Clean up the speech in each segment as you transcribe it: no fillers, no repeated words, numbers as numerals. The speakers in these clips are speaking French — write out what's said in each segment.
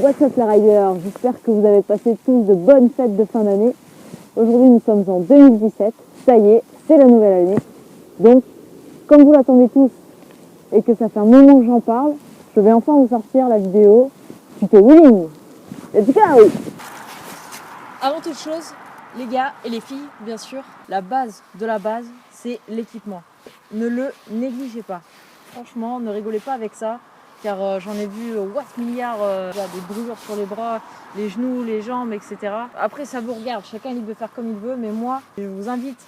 What's up les riders, j'espère que vous avez passé tous de bonnes fêtes de fin d'année. Aujourd'hui nous sommes en 2017, ça y est, c'est la nouvelle année. Donc, comme vous l'attendez tous et que ça fait un moment que j'en parle, je vais enfin vous sortir la vidéo tuto wheeling. Let's go! Avant toute chose, les gars et les filles, bien sûr, la base de la base, c'est l'équipement. Ne le négligez pas. Franchement, ne rigolez pas avec ça, car j'en ai vu milliards, des brûlures sur les bras, les genoux, les jambes, etc. Après, ça vous regarde, chacun il peut faire comme il veut, mais moi, je vous invite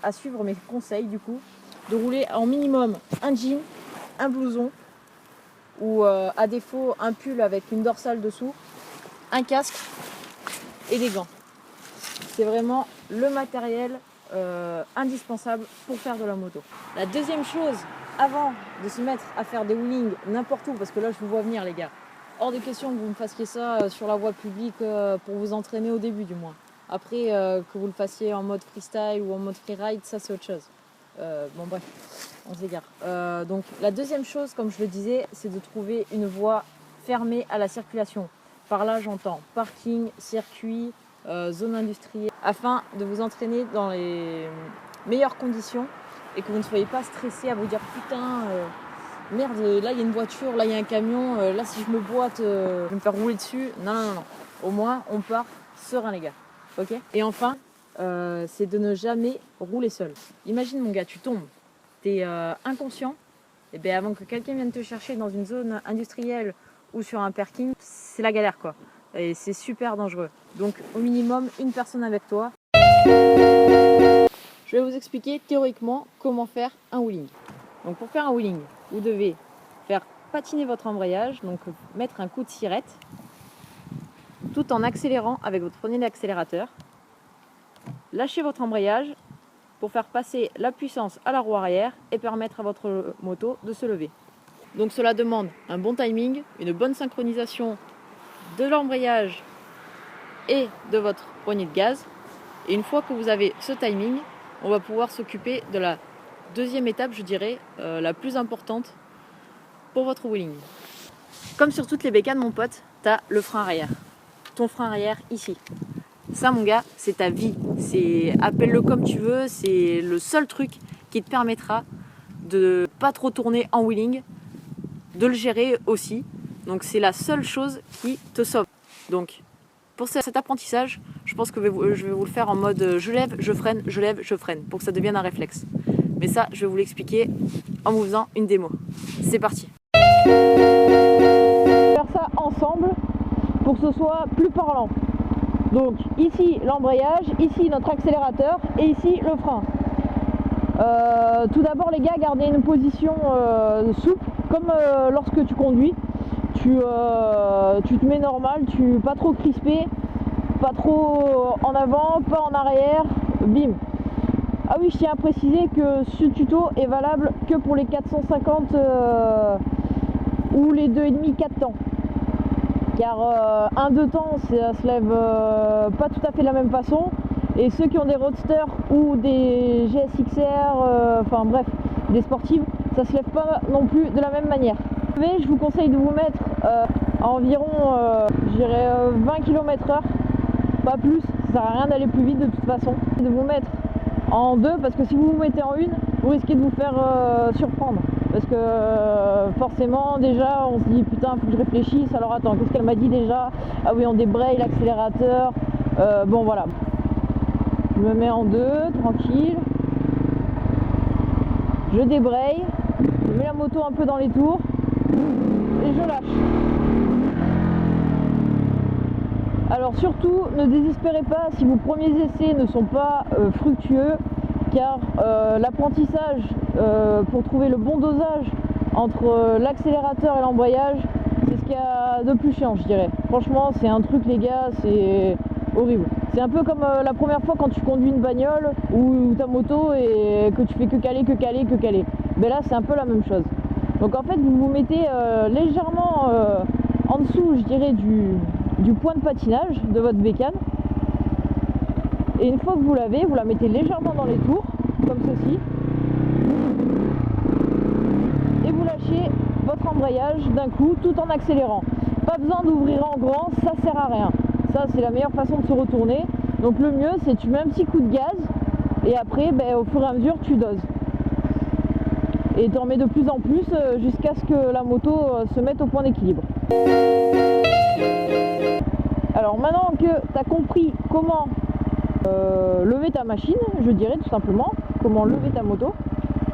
à suivre mes conseils du coup, de rouler en minimum un jean, un blouson, ou à défaut un pull avec une dorsale dessous, un casque et des gants. C'est vraiment le matériel indispensable pour faire de la moto. La deuxième chose, avant de se mettre à faire des wheelings n'importe où, parce que là je vous vois venir les gars, hors de question que vous me fassiez ça sur la voie publique pour vous entraîner au début du moins. Après que vous le fassiez en mode freestyle ou en mode freeride, ça c'est autre chose. Bon bref, on s'égare. Donc la deuxième chose, comme je le disais, c'est de trouver une voie fermée à la circulation. Par là j'entends parking, circuit, zone industrielle, afin de vous entraîner dans les meilleures conditions et que vous ne soyez pas stressé à vous dire putain merde, là il y a une voiture, là il y a un camion, là si je me boite je vais me faire rouler dessus. Non. Au moins on part serein les gars. Ok. Et enfin c'est de ne jamais rouler seul. Imagine mon gars, tu tombes, t'es inconscient, et bien avant que quelqu'un vienne te chercher dans une zone industrielle ou sur un parking, c'est la galère quoi. Et c'est super dangereux. Donc au minimum une personne avec toi. Je vais vous expliquer théoriquement comment faire un wheeling. Donc pour faire un wheeling, vous devez faire patiner votre embrayage, donc mettre un coup de sirette, tout en accélérant avec votre poignet d'accélérateur. Lâchez votre embrayage pour faire passer la puissance à la roue arrière et permettre à votre moto de se lever. Donc cela demande un bon timing, une bonne synchronisation de l'embrayage et de votre poignée de gaz. Et une fois que vous avez ce timing, on va pouvoir s'occuper de la deuxième étape, je dirais, la plus importante pour votre wheeling. Comme sur toutes les bécanes, mon pote, tu as le frein arrière. Ton frein arrière ici. Ça, mon gars, c'est ta vie. Appelle-le comme tu veux, c'est le seul truc qui te permettra de pas trop tourner en wheeling, de le gérer aussi. Donc c'est la seule chose qui te sauve. Donc pour cet apprentissage, je pense que je vais vous le faire en mode je lève, je freine, je lève, je freine, pour que ça devienne un réflexe. Mais ça, je vais vous l'expliquer en vous faisant une démo. C'est parti. Faire ça ensemble pour que ce soit plus parlant. Donc ici l'embrayage, ici notre accélérateur et ici le frein. Tout d'abord les gars, gardez une position souple, comme lorsque tu conduis. Tu te mets normal, pas trop crispé, pas trop en avant, pas en arrière, bim. Ah oui, je tiens à préciser que ce tuto est valable que pour les 450 ou les 2,5-4 temps. Car 1-2 temps, ça se lève pas tout à fait de la même façon. Et ceux qui ont des roadsters ou des GSXR, enfin bref, des sportives, ça se lève pas non plus de la même manière. Je vous conseille de vous mettre à environ je dirais 20 km/h, pas plus, ça sert à rien d'aller plus vite de toute façon. De vous mettre en deux, parce que si vous vous mettez en une, vous risquez de vous faire surprendre. Parce que forcément déjà on se dit putain faut que je réfléchisse, alors attends qu'est-ce qu'elle m'a dit déjà, ah oui on débraye l'accélérateur, bon voilà. Je me mets en deux, tranquille, je débraye, je mets la moto un peu dans les tours et je lâche. Alors surtout ne désespérez pas si vos premiers essais ne sont pas fructueux, car l'apprentissage pour trouver le bon dosage entre l'accélérateur et l'embrayage, c'est ce qu'il y a de plus chiant je dirais. Franchement c'est un truc les gars, c'est horrible. C'est un peu comme la première fois quand tu conduis une bagnole ou ta moto et que tu fais que caler. Mais là c'est un peu la même chose. Donc en fait vous vous mettez légèrement en dessous je dirais du point de patinage de votre bécane. Et une fois que vous l'avez, vous la mettez légèrement dans les tours, comme ceci. Et vous lâchez votre embrayage d'un coup tout en accélérant. Pas besoin d'ouvrir en grand, ça sert à rien. Ça c'est la meilleure façon de se retourner. Donc le mieux c'est tu mets un petit coup de gaz et après au fur et à mesure tu doses. Et tu en mets de plus en plus jusqu'à ce que la moto se mette au point d'équilibre. Alors maintenant que tu as compris comment lever ta machine, je dirais tout simplement, comment lever ta moto,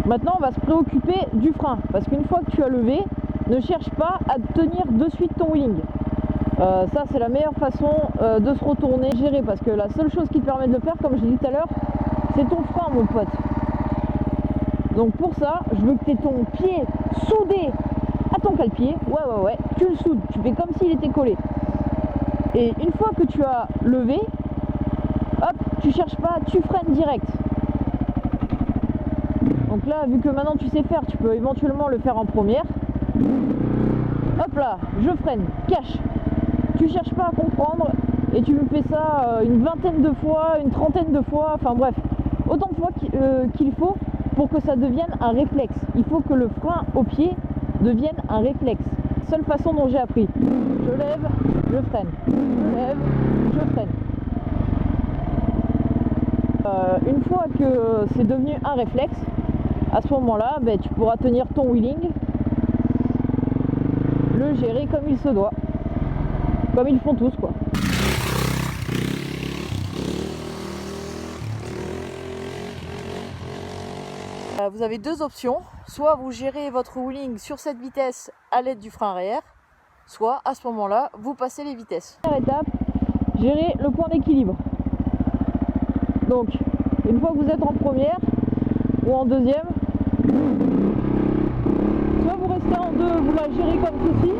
maintenant on va se préoccuper du frein. Parce qu'une fois que tu as levé, ne cherche pas à tenir de suite ton wheeling. Ça c'est la meilleure façon de se retourner, gérer, parce que la seule chose qui te permet de le faire, comme je l'ai dit tout à l'heure, c'est ton frein mon pote. Donc pour ça, je veux que tu aies ton pied soudé à ton cale-pied. Ouais, tu le soudes, tu fais comme s'il était collé. Et une fois que tu as levé, hop, tu cherches pas, tu freines direct. Donc là, vu que maintenant tu sais faire, tu peux éventuellement le faire en première. Hop là, je freine, cache. Tu cherches pas à comprendre et tu me fais ça une vingtaine de fois, une trentaine de fois, enfin bref, autant de fois qu'il faut pour que ça devienne un réflexe. Il faut que le frein au pied devienne un réflexe. Seule façon dont j'ai appris. Je lève, je freine. Je lève, je freine. Une fois que c'est devenu un réflexe, à ce moment-là, tu pourras tenir ton wheeling, le gérer comme il se doit. Comme ils font tous, quoi. Vous avez deux options, soit vous gérez votre wheeling sur cette vitesse à l'aide du frein arrière, soit à ce moment-là, vous passez les vitesses. Première étape, gérer le point d'équilibre. Donc, une fois que vous êtes en première ou en deuxième, soit vous restez en deux, vous la gérez comme ceci.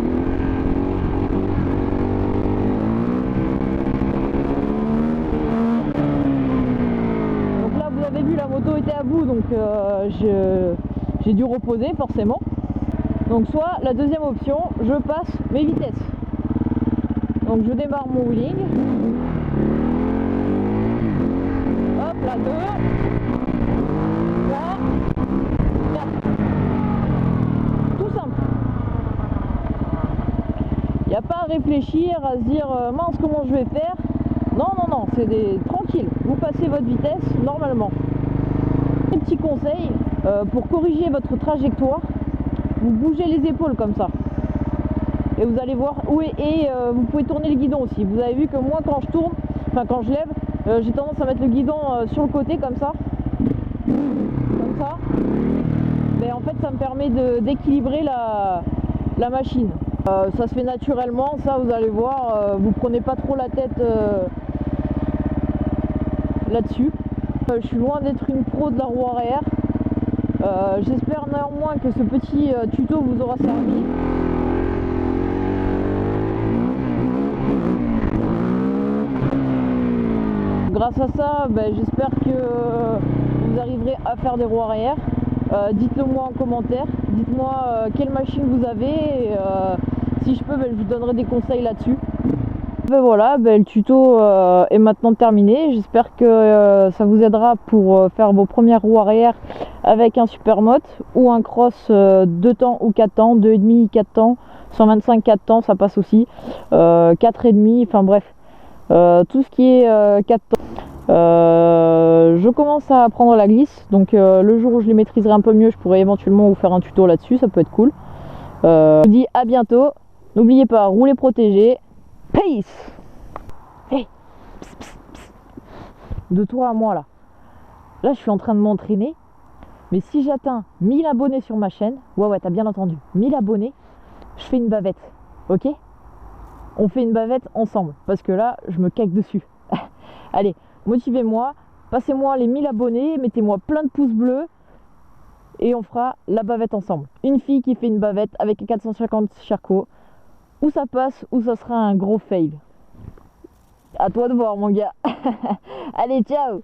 Donc là, vous avez vu, la moto était à bout, donc j'ai dû reposer forcément. Donc soit la deuxième option, je passe mes vitesses. Donc je démarre mon wheeling. Hop là, 2, 3, 4. Tout simple. Il n'y a pas à réfléchir, à se dire mince comment je vais faire. Non, c'est tranquille. Vous passez votre vitesse normalement. Un petit conseil, pour corriger votre trajectoire, vous bougez les épaules comme ça. Et vous allez voir où est. Et vous pouvez tourner le guidon aussi. Vous avez vu que moi quand je tourne, enfin quand je lève, j'ai tendance à mettre le guidon sur le côté comme ça. Comme ça. Mais en fait ça me permet d'équilibrer la machine. Ça se fait naturellement, ça vous allez voir, vous prenez pas trop la tête là-dessus. Je suis loin d'être une pro de la roue arrière. J'espère néanmoins que ce petit tuto vous aura servi. Grâce à ça, j'espère que vous arriverez à faire des roues arrière. Dites-le moi en commentaire. Dites-moi quelle machine vous avez. Et, si je peux, je vous donnerai des conseils là-dessus. Voilà, le tuto est maintenant terminé. J'espère que ça vous aidera pour faire vos premières roues arrière avec un Supermoto ou un cross 2 temps ou 4 temps, 2,5, 4 temps, 125 4 temps, ça passe aussi, 4,5, enfin bref, tout ce qui est 4 temps. Je commence à apprendre la glisse, donc le jour où je les maîtriserai un peu mieux, je pourrai éventuellement vous faire un tuto là-dessus, ça peut être cool. Je vous dis à bientôt, n'oubliez pas, roulez protégé. Peace. Hey, pss, pss, pss. De toi à moi là. Là je suis en train de m'entraîner. Mais si j'atteins 1000 abonnés sur ma chaîne, ouais t'as bien entendu, 1000 abonnés, je fais une bavette. Ok? On fait une bavette ensemble. Parce que là, je me caque dessus. Allez, motivez-moi, passez-moi les 1000 abonnés, mettez-moi plein de pouces bleus. Et on fera la bavette ensemble. Une fille qui fait une bavette avec 450 Sherco. Ou ça passe, ou ça sera un gros fail. À toi de voir mon gars. Allez, ciao.